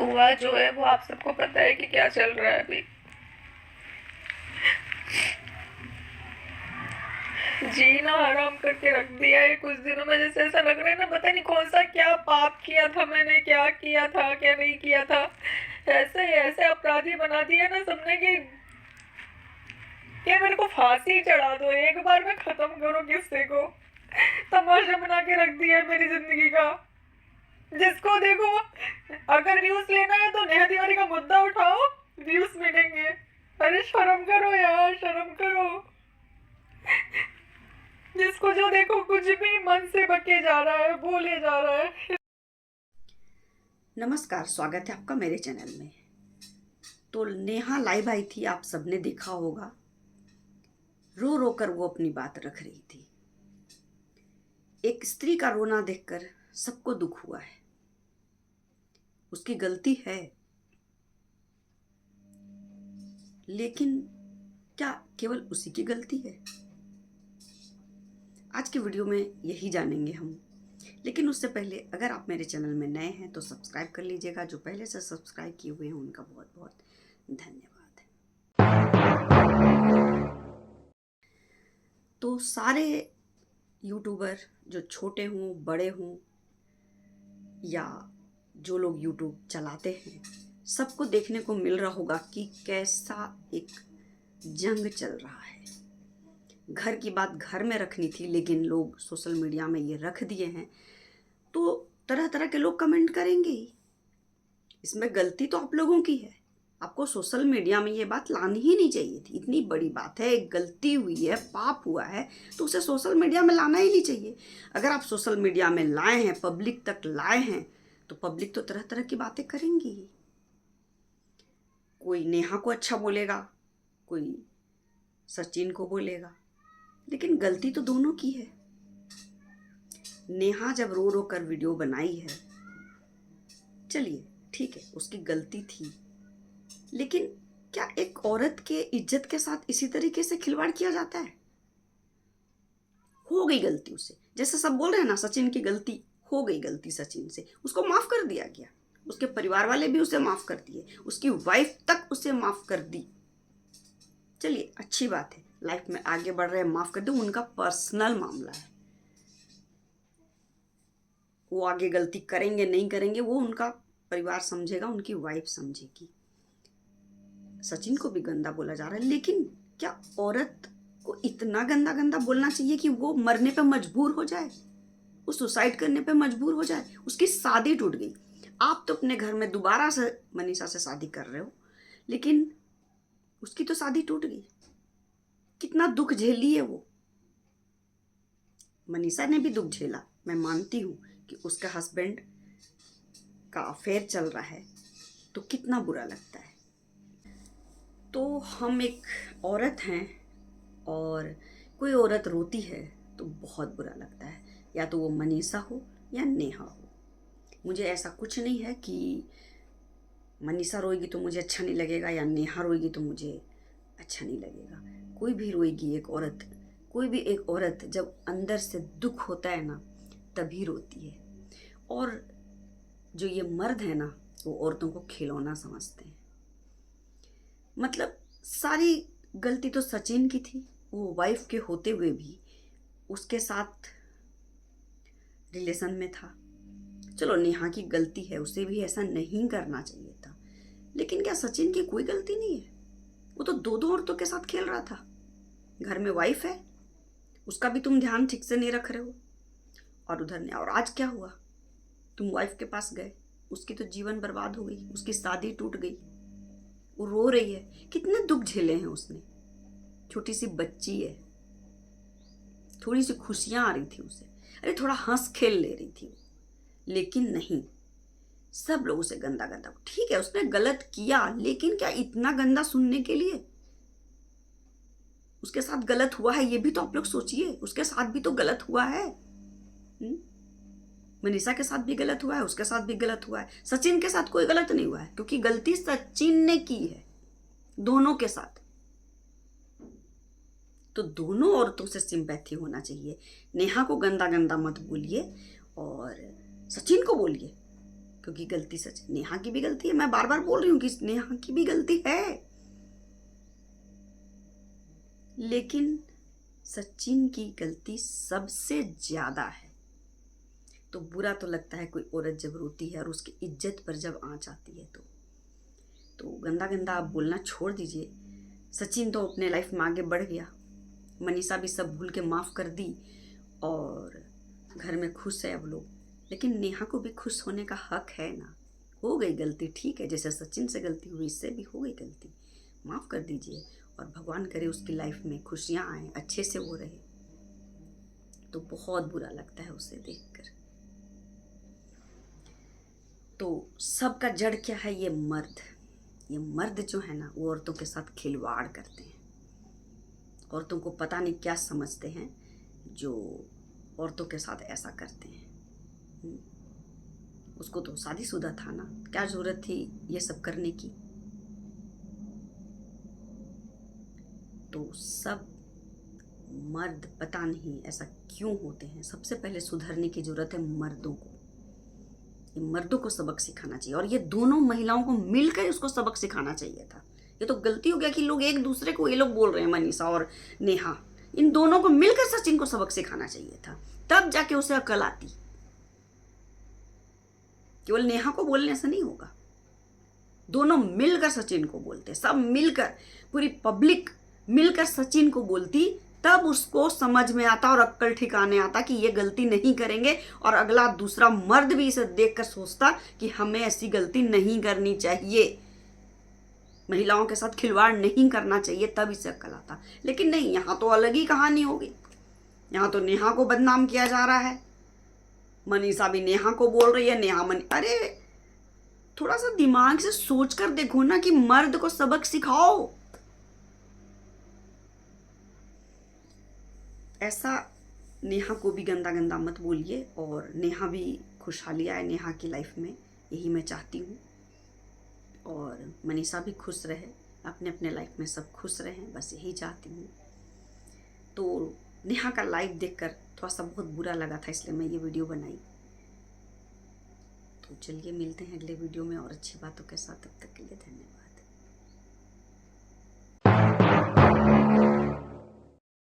हुआ जो है वो आप सबको पता है कि क्या चल रहा है अभी। जीना हराम करके रख दिया है कुछ दिनों में। जैसे ऐसा लग रहा है ना, पता नहीं कौन सा क्या पाप किया था मैंने, क्या किया था क्या नहीं किया था। ऐसे अपराधी बना दिया ना सबने कि मेरे को फांसी चढ़ा दो, एक बार में खत्म करो किस्से को। तमाशा बना के रख दिया है मेरी जिंदगी का। जिसको देखो, अगर व्यूज लेना है तो नेहा तिवारी का मुद्दा उठाओ, व्यूज मिलेंगे। अरे शर्म करो यार, शर्म करो। जिसको जो देखो कुछ भी मन से बके जा रहा है, बोले जा रहा है। नमस्कार, स्वागत है आपका मेरे चैनल में। तो नेहा लाइव आई थी, आप सबने देखा होगा। रो रो कर वो अपनी बात रख रही थी। एक स्त्री का रोना देखकर सबको दुख हुआ है। उसकी गलती है, लेकिन क्या केवल उसी की गलती है? आज के वीडियो में यही जानेंगे हम। लेकिन उससे पहले अगर आप मेरे चैनल में नए हैं तो सब्सक्राइब कर लीजिएगा। जो पहले से सब्सक्राइब किए हुए हैं उनका बहुत बहुत धन्यवाद। तो सारे यूट्यूबर, जो छोटे हों बड़े हों या जो लोग यूट्यूब चलाते हैं, सबको देखने को मिल रहा होगा कि कैसा एक जंग चल रहा है। घर की बात घर में रखनी थी, लेकिन लोग सोशल मीडिया में ये रख दिए हैं, तो तरह तरह के लोग कमेंट करेंगे ही। इसमें गलती तो आप लोगों की है। आपको सोशल मीडिया में ये बात लानी ही नहीं चाहिए थी। इतनी बड़ी बात है, एक गलती हुई है, पाप हुआ है, तो उसे सोशल मीडिया में लाना ही नहीं चाहिए। अगर आप सोशल मीडिया में लाए हैं, पब्लिक तक लाए हैं, तो पब्लिक तो तरह तरह की बातें करेंगी ही। कोई नेहा को अच्छा बोलेगा, कोई सचिन को बोलेगा, लेकिन गलती तो दोनों की है। नेहा जब रो रो कर वीडियो बनाई है, चलिए ठीक है, उसकी गलती थी, लेकिन क्या एक औरत के इज्जत के साथ इसी तरीके से खिलवाड़ किया जाता है? हो गई गलती उसे, जैसे सब बोल रहे हैं ना, सचिन की गलती हो गई, गलती सचिन से, उसको माफ कर दिया गया। उसके परिवार वाले भी उसे माफ कर दिए, उसकी वाइफ तक उसे माफ कर दी। चलिए अच्छी बात है, लाइफ में आगे बढ़ रहे हैं, माफ कर दो, उनका पर्सनल मामला है। वो आगे गलती करेंगे नहीं करेंगे वो उनका परिवार समझेगा, उनकी वाइफ समझेगी। सचिन को भी गंदा बोला जा रहा है, लेकिन क्या औरत को इतना गंदा गंदा बोलना चाहिए कि वो मरने पे मजबूर हो जाए, वो सुसाइड करने पे मजबूर हो जाए? उसकी शादी टूट गई, आप तो अपने घर में दोबारा से मनीषा से शादी कर रहे हो, लेकिन उसकी तो शादी टूट गई। कितना दुख झेली है वो। मनीषा ने भी दुख झेला, मैं मानती हूँ कि उसका हस्बैंड का अफेयर चल रहा है, तो कितना बुरा लगता है। तो हम एक औरत हैं, और कोई औरत रोती है तो बहुत बुरा लगता है, या तो वो मनीषा हो या नेहा हो। मुझे ऐसा कुछ नहीं है कि मनीषा रोएगी तो मुझे अच्छा नहीं लगेगा या नेहा रोएगी तो मुझे अच्छा नहीं लगेगा। कोई भी रोएगी, एक औरत, कोई भी एक औरत जब अंदर से दुख होता है ना, तभी रोती है। और जो ये मर्द है ना, वो औरतों को खिलौना समझते हैं। मतलब सारी गलती तो सचिन की थी, वो वाइफ के होते हुए भी उसके साथ रिलेशन में था। चलो नेहा की गलती है, उसे भी ऐसा नहीं करना चाहिए था, लेकिन क्या सचिन की कोई गलती नहीं है? वो तो दो दो औरतों के साथ खेल रहा था। घर में वाइफ है, उसका भी तुम ध्यान ठीक से नहीं रख रहे हो, और उधर ने, और आज क्या हुआ? तुम वाइफ के पास गए, उसकी तो जीवन बर्बाद हो गई, उसकी शादी टूट गई, वो रो रही है। कितने दुख झेले हैं उसने। छोटी सी बच्ची है, थोड़ी सी खुशियां आ रही थी उसे, अरे थोड़ा हंस खेल ले रही थी, लेकिन नहीं, सब लोग उसे गंदा गंदा। ठीक है, उसने गलत किया, लेकिन क्या इतना गंदा सुनने के लिए? उसके साथ गलत हुआ है, ये भी तो आप लोग सोचिए, उसके साथ भी तो गलत हुआ है। मनीषा के साथ भी गलत हुआ है, उसके साथ भी गलत हुआ है, सचिन के साथ कोई गलत नहीं हुआ है, क्योंकि गलती सचिन ने की है दोनों के साथ। तो दोनों औरतों से सिंपैथी होना चाहिए। नेहा को गंदा गंदा मत बोलिए और सचिन को बोलिए, क्योंकि गलती सच नेहा की भी गलती है, मैं बार बार बोल रही हूँ कि नेहा की भी गलती है, लेकिन सचिन की गलती सबसे ज्यादा है। तो बुरा तो लगता है कोई औरत जब रोती है और उसकी इज्जत पर जब आंच आती है तो गंदा गंदा आप बोलना छोड़ दीजिए। सचिन तो अपने लाइफ में आगे बढ़ गया, मनीषा भी सब भूल के माफ कर दी और घर में खुश है अब लोग। लेकिन नेहा को भी खुश होने का हक है ना। हो गई गलती, ठीक है, जैसे सचिन से गलती हुई इससे भी हो गई गलती, माफ कर दीजिए और भगवान करे उसकी लाइफ में खुशियां आए, अच्छे से वो रहे। तो बहुत बुरा लगता है उसे देखकर। तो सबका जड़ क्या है? ये मर्द जो है ना, वो औरतों के साथ खिलवाड़ करते हैं। औरतों को पता नहीं क्या समझते हैं जो औरतों के साथ ऐसा करते हैं। उसको तो शादीशुदा था ना, क्या जरूरत थी ये सब करने की। तो सब मर्द पता नहीं ऐसा क्यों होते हैं। सबसे पहले सुधरने की जरूरत है मर्दों को। ये मर्दों को सबक सिखाना चाहिए और ये दोनों महिलाओं को मिलकर उसको सबक सिखाना चाहिए था। ये तो गलती हो गया कि लोग एक दूसरे को, ये लोग बोल रहे हैं मनीषा और नेहा, इन दोनों को मिलकर सचिन को सबक सिखाना चाहिए था, तब जाके उसे अकल आती। केवल नेहा को बोलने से नहीं होगा, दोनों मिलकर सचिन को बोलते, सब मिलकर, पूरी पब्लिक मिलकर सचिन को बोलती, तब उसको समझ में आता और अक्ल ठिकाने आता कि ये गलती नहीं करेंगे और अगला दूसरा मर्द भी इसे देखकर सोचता कि हमें ऐसी गलती नहीं करनी चाहिए, महिलाओं के साथ खिलवाड़ नहीं करना चाहिए, तब इसे अक्ल आता। लेकिन नहीं, यहाँ तो अलग ही कहानी होगी। यहाँ तो नेहा को बदनाम किया जा रहा है, मनीषा भी नेहा को बोल रही है, अरे थोड़ा सा दिमाग से सोच कर देखो ना कि मर्द को सबक सिखाओ। ऐसा नेहा को भी गंदा गंदा मत बोलिए और नेहा भी खुशहाली आए नेहा की लाइफ में, यही मैं चाहती हूँ। और मनीषा भी खुश रहे, अपने अपने लाइफ में सब खुश रहें, बस यही चाहती हूँ। तो नेहा का लाइफ देखकर थोड़ा सा बहुत बुरा लगा था, इसलिए मैं ये वीडियो बनाई। तो चलिए मिलते हैं अगले वीडियो में और अच्छी बातों के साथ, तब तक के लिए धन्यवाद।